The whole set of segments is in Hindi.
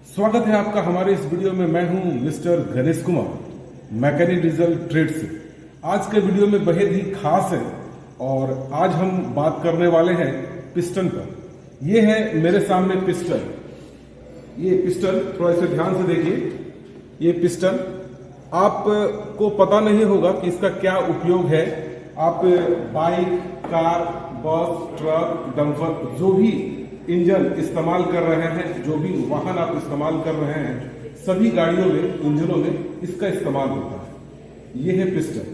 स्वागत है आपका हमारे इस वीडियो में। मैं हूं mister Ganesh Kumar, mechanic diesel trade से। आज के वीडियो में बेहद ही खास है और आज हम बात करने वाले हैं पिस्टन पर। ये है मेरे सामने पिस्टन। ये पिस्टन थोड़ा इसे ध्यान से देखिए। ये पिस्टन आपको पता नहीं होगा कि इसका क्या उपयोग है। आप बाइक, कार, बस, ट्रक, डंपर, जो भी इंजन इस्तेमाल कर रहे हैं, जो भी वाहन आप इस्तेमाल कर रहे हैं, सभी गाड़ियों में, इंजनों में इसका इस्तेमाल होता है। ये है पिस्टन।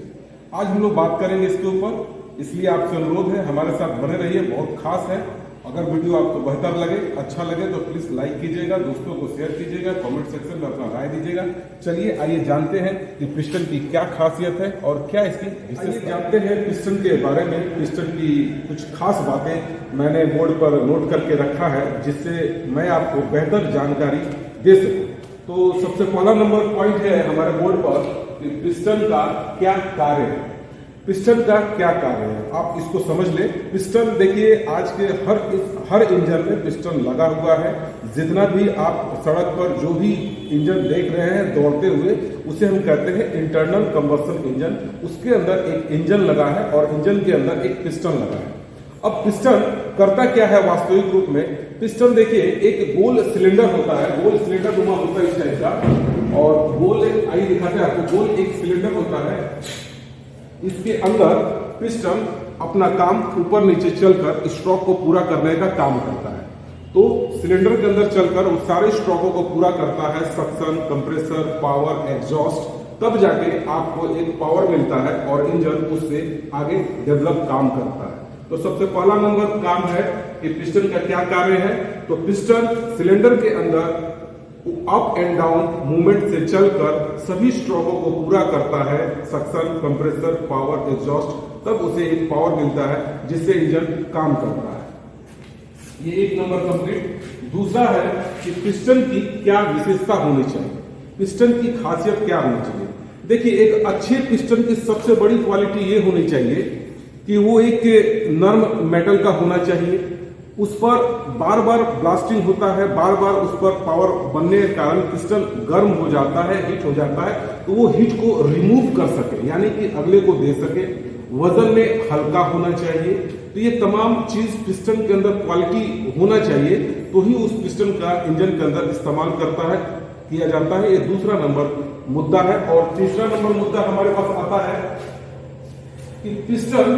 आज हम लोग बात करेंगे इसके ऊपर, इसलिए आपसे अनुरोध है हमारे साथ बने रहिए, बहुत खास है। अगर वीडियो आपको बेहतर लगे, अच्छा लगे तो प्लीज लाइक कीजिएगा, दोस्तों को शेयर कीजिएगा, कमेंट सेक्शन में अपना राय दीजिएगा। चलिए आइए जानते हैं कि पिस्टन की क्या खासियत है और क्या इसकी विशेषता। जानते हैं पिस्टन के बारे में। पिस्टन की कुछ खास बातें मैंने बोर्ड पर नोट करके रखा है, जिससे मैं आपको बेहतर जानकारी दे सकूं। तो सबसे पहला नंबर पॉइंट है हमारे बोर्ड पर कि पिस्टन का क्या कार्य है। पिस्टन का क्या कार्य है आप इसको समझ ले। पिस्टन देखिए, आज के हर इंजन में पिस्टन लगा हुआ है। जितना भी आप सड़क पर जो भी इंजन देख रहे हैं दौड़ते हुए, उसे हम कहते हैं इंटरनल कंबशन इंजन। उसके अंदर एक इंजन लगा है और इंजन के अंदर एक पिस्टन लगा है। अब पिस्टन करता क्या है वास्तविक रूप में? पिस्टन देखिए, एक गोल सिलेंडर होता है, गोल सिलेंडर नुमा होता है इस टाइप का, और गोल एक, आइए दिखाते हैं आपको, गोल एक सिलेंडर होता है। इसके अंदर पिस्टन अपना काम ऊपर नीचे चलकर स्ट्रोक को पूरा करने का काम करता है। तो सिलेंडर के अंदर चलकर उस सारे स्ट्रोकों को पूरा करता है, सक्शन, कंप्रेसर, पावर, एग्जॉस्ट, तब जाके आपको एक पावर मिलता है और इंजन उससे आगे डेवलप काम करता है। तो सबसे पहला नंबर काम है कि पिस्टन का क्या कार्य है। तो पिस्टन सिलेंडर के अंदर अप एंड डाउन मूवमेंट से चलकर सभी स्ट्रोकों को पूरा करता है, सक्शन, कंप्रेसर, पावर, एग्जॉस्ट, तब उसे एक पावर मिलता है जिससे इंजन काम करता है। ये एक नंबर कंप्लीट। दूसरा है कि पिस्टन की क्या विशेषता होनी चाहिए, पिस्टन की खासियत क्या होनी चाहिए। देखिए, एक अच्छे पिस्टन की सबसे बड़ी क्वालिटी ये होनी चाहिए कि वो एक नर्म मेटल का होना चाहिए। उस पर बार बार ब्लास्टिंग होता है, बार बार उस पर पावर बनने के कारण पिस्टन गर्म हो जाता है, हीट हो जाता है, तो वो हीट को रिमूव कर सके, यानी कि अगले को दे सके। वजन में हल्का होना चाहिए। तो ये तमाम चीज पिस्टन के अंदर क्वालिटी होना चाहिए, तो ही उस पिस्टन का इंजन के अंदर इस्तेमाल किया जाता है। ये दूसरा नंबर मुद्दा है। और तीसरा नंबर मुद्दा हमारे पास आता है कि पिस्टन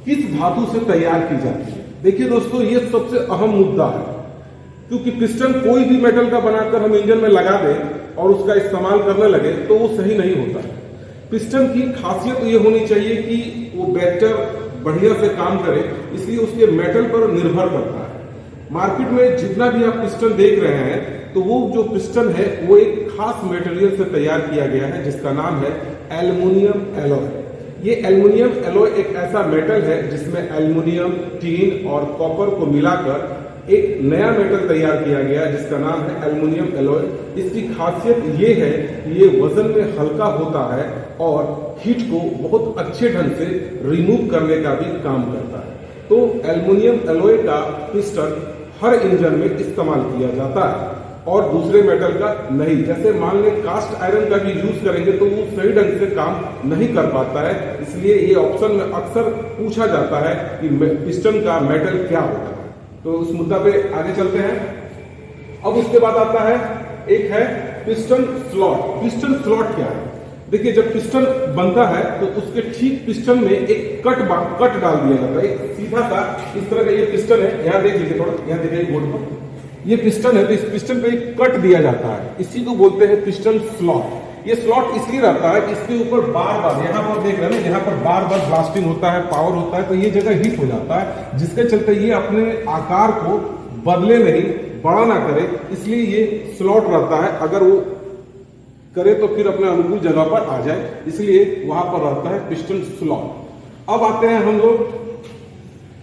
किस धातु से तैयार की जाती है। देखिए दोस्तों, ये सबसे अहम मुद्दा है, क्योंकि पिस्टन कोई भी मेटल का बनाकर हम इंजन में लगा दें और उसका इस्तेमाल करने लगे तो वो सही नहीं होता है। पिस्टन की खासियत ये होनी चाहिए कि वो बेहतर बढ़िया से काम करे, इसलिए उसके मेटल पर निर्भर करता है। मार्केट में जितना भी आप पिस्टन देख रहे हैं, तो वो जो पिस्टन है वो एक खास मटेरियल से तैयार किया गया है, जिसका नाम है एल्युमिनियम एलॉय। ये एल्युमिनियम एलॉय एक ऐसा मेटल है जिसमें एल्युमिनियम, टीन और कॉपर को मिलाकर एक नया मेटल तैयार किया गया है, जिसका नाम है एल्युमिनियम एलॉय। इसकी खासियत ये है कि ये वजन में हल्का होता है और हीट को बहुत अच्छे ढंग से रिमूव करने का भी काम करता है। तो एल्युमिनियम एलॉय का पिस्टन हर इंजन में इस्तेमाल किया जाता है और दूसरे मेटल का नहीं। जैसे मान लें कास्ट आयरन का भी यूज करेंगे तो वो सही ढंग से काम नहीं कर पाता है, इसलिए ये ऑप्शन में अक्सर पूछा जाता है कि पिस्टन का मेटल क्या होता है। तो उस मुद्दा पे आगे चलते हैं। अब उसके बाद आता है, एक है पिस्टन स्लॉट। पिस्टन स्लॉट क्या है? देखिए, जब पिस्टन बनता है तो उसके ठीक पिस्टन में एक कट डाल दिया जाता है। एक सीधा सा इस तरह का ये पिस्टन है, यहाँ देख लीजिए, थोड़ा यहाँ देखिए बोर्ड पर, ये पिस्टन है, तो इस पिस्टन पे एक कट दिया जाता है, इसी को बोलते हैं पिस्टन स्लॉट। ये स्लॉट इसलिए रहता है कि इसके ऊपर बार बार, यहाँ पर देख रहे हैं ना, यहाँ पर बार बार ब्लास्टिंग होता है, पावर होता है, तो ये जगह हीट हो जाता है, जिसके चलते ये अपने आकार को बदले नहीं, बड़ा ना करे, इसलिए ये स्लॉट रहता है। अगर वो करे तो फिर अपने अनुकूल जगह पर आ जाए, इसलिए वहां पर रहता है पिस्टन स्लॉट। अब आते हैं हम लोग,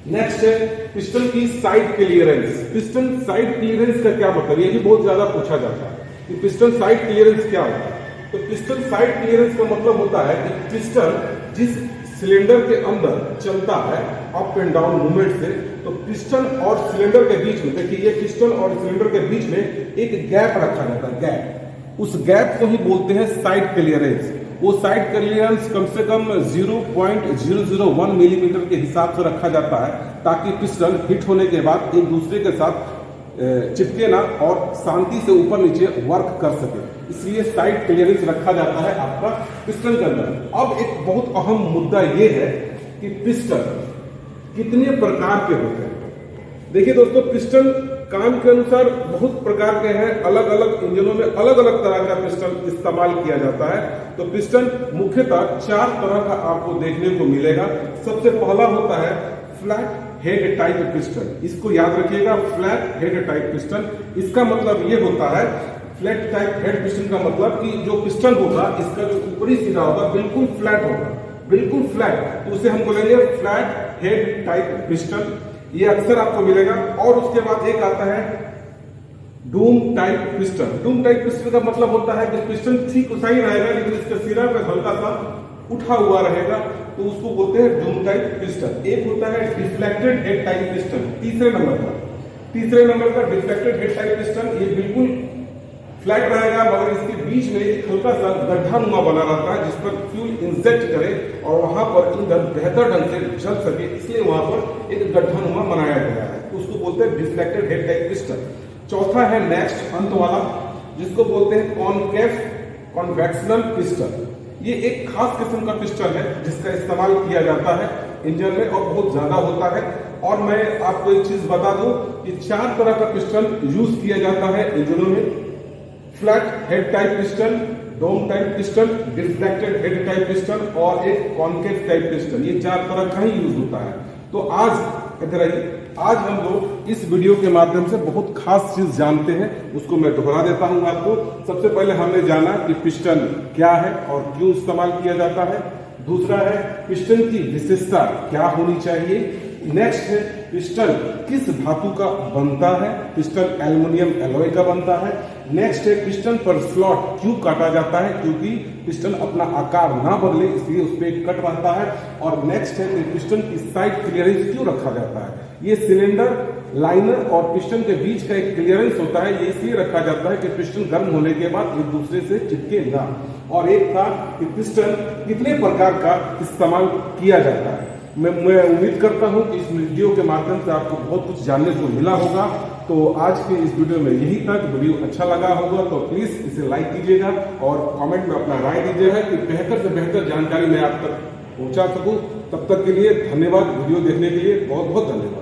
नेक्स्ट है पिस्टन की side clearance. Piston side clearance का क्या मतलब? ये भी बहुत ज्यादा पूछा जाता है कि पिस्टन साइड क्लियरेंस क्या होता है। तो पिस्टन साइड क्लियरेंस का मतलब होता है कि पिस्टन जिस सिलेंडर के अंदर चलता है अप एंड डाउन मूवमेंट से, तो पिस्टन और सिलेंडर के बीच में, देखिए ये पिस्टन और सिलेंडर के बीच में एक गैप रखा जाता है, गैप। उस गैप को ही बोलते हैं साइड क्लियरेंस। वो साइड क्लियरेंस कम से कम 0.001 मिलीमीटर के हिसाब से रखा जाता है, ताकि पिस्टन हिट होने के बाद एक दूसरे के साथ चिपके ना और शांति से ऊपर नीचे वर्क कर सके। इसलिए साइड क्लियरेंस रखा जाता है आपका पिस्टन के अंदर। अब एक बहुत अहम मुद्दा ये है कि पिस्टन कितने प्रकार के होते हैं। देखिए दोस्तों, पिस्टन काम के अनुसार बहुत प्रकार के हैं। अलग अलग इंजनों में अलग अलग तरह का पिस्टन इस्तेमाल किया जाता है। तो पिस्टन मुख्यतः 4 तरह का आपको देखने को मिलेगा। सबसे पहला होता है फ्लैट हेड टाइप पिस्टन। इसको याद रखिएगा, फ्लैट हेड टाइप पिस्टन। इसका मतलब ये होता है, फ्लैट टाइप हेड पिस्टन का मतलब कि जो पिस्टन होगा इसका जो ऊपरी सिरा होगा बिल्कुल फ्लैट होगा, बिल्कुल फ्लैट। तो उसे हम बोलेंगे फ्लैट हेड टाइप पिस्टन। ये अक्सर आपको मिलेगा। और उसके बाद एक आता है Doom type piston. Doom type piston का मतलब होता है कि पिस्टन ठीक उसा ही रहेगा, लेकिन इसका सिरा पे हल्का सा उठा हुआ रहेगा, तो उसको बोलते हैं डूम टाइप पिस्टन। एक होता है डिफ्लेक्टेड हेड टाइप पिस्टन, तीसरे नंबर का डिफ्लेक्टेड हेड टाइप पिस्टन। ये बिल्कुल फ्लैट रहेगा, मगर इसके बीच में एक हल्का सा गड्ढा नुमा बना रहता है, जिस पर फ्यूल इंजेक्ट करे और वहां पर ईंधन बेहतर ढंग से चल सके, इसलिए वहां पर एक गड्ढा नुमा बनाया गया है। तो उसको बोलते हैं डिफ्लेक्टेड हेड टाइप पिस्टन। चौथा है नेक्स्ट अंत वाला, जिसको बोलते हैं कॉनकेव कन्वेक्शनल पिस्टन। ये एक खास किस्म का पिस्टन है जिसका इस्तेमाल किया जाता है इंजन में और बहुत ज्यादा होता है। और मैं आपको एक चीज बता दूं कि 4 तरह का पिस्टन यूज किया जाता है इंजनों में। Flat head type piston, dome type piston, deflected head type piston और एक कॉनकेव टाइप पिस्टन। ये 4 तरह का ही यूज होता है। तो आज हम लोग इस वीडियो के माध्यम से बहुत खास चीज जानते हैं, उसको मैं दोहरा देता हूं आपको। सबसे पहले हमने जाना कि पिस्टन क्या है और क्यों इस्तेमाल किया जाता है। दूसरा है पिस्टन की विशेषता क्या होनी चाहिए। नेक्स्ट है पिस्टन किस धातु का बनता है, पिस्टन एल्युमिनियम एलॉय का बनता है। नेक्स्ट है पिस्टन पर स्लॉट क्यों काटा जाता है, क्योंकि पिस्टन अपना आकार ना बदले इसलिए उस पर एक कट रहता है। और नेक्स्ट है कि पिस्टन की साइड क्लियरेंस क्यों रखा जाता है। ये सिलेंडर, लाइनर और पिस्टन के बीच का एक क्लियरेंस होता है, ये इसलिए रखा जाता है कि पिस्टन गर्म होने के बाद एक दूसरे से चिपके ना। और एक था कि पिस्टन कितने प्रकार का इस्तेमाल किया जाता है। मैं उम्मीद करता हूं कि इस वीडियो के माध्यम से आपको बहुत कुछ जानने को मिला होगा। तो आज के इस वीडियो में यही तक। वीडियो अच्छा लगा होगा तो प्लीज इसे लाइक कीजिएगा और कमेंट में अपना राय दीजिएगा कि बेहतर से बेहतर जानकारी मैं आप तक पहुंचा सकूं। तब तक के लिए धन्यवाद। वीडियो देखने के लिए बहुत बहुत धन्यवाद।